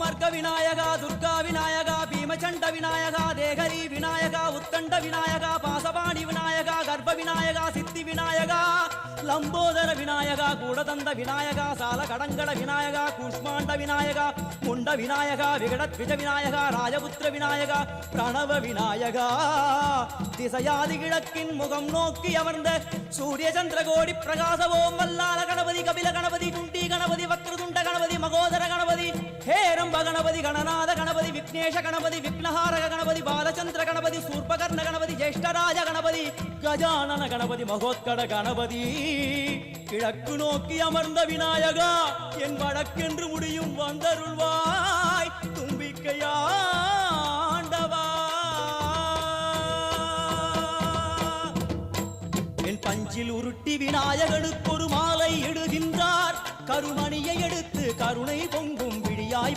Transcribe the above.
சௌமார்க்க விநாயகா, துர்கா விநாயகா, பீமச்சண்ட விநாயகா, தேகரி விநாயகா, உத்தண்ட விநாயகா, பாசபாணி விநாயகா, கர்ப்ப விநாயகா, சித்தி விநாயகா, லம்போதர விநாயகா, கூடதந்த விநாயகா, சால கடங்கட விநாயகா, கூஷ்மாண்ட விநாயகா, முண்ட விநாயகா, விகடத்விஜ விநாயகா, ராஜபுத்திர விநாயகா, பிரணவ விநாயகா, திசையாதி கிழக்கின் முகம் நோக்கி அமர்ந்த சூரிய சந்திரகோடி பிரகாச ஓம் வல்லால கணபதி, கபில கணபதி, துண்டி கணபதி, வக்ரதுண்ட கணபதி, மகோதர கணபதி, ஹேரம்ப கணபதி, கணநாத கணபதி, விக்னேஷ கணபதி, விக்னஹாரக கணபதி, பாலச்சந்திர கணபதி, சூர்பகர்ண கணபதி, ஜேஷ்டராஜ கணபதி, கஜானன கணபதி, மகோத்கட கணபதி, கிழக்கு நோக்கி அமர்ந்த விநாயகா, என் வழக்கென்று முடியும் வந்தருள்வாய் தும்பிக்கையாண்டவா. என் பஞ்சில் உருட்டி விநாயகனுக்கு ஒரு மாலை இடுகின்றார், கருமணியை எடுத்து கருணை பொங்கும்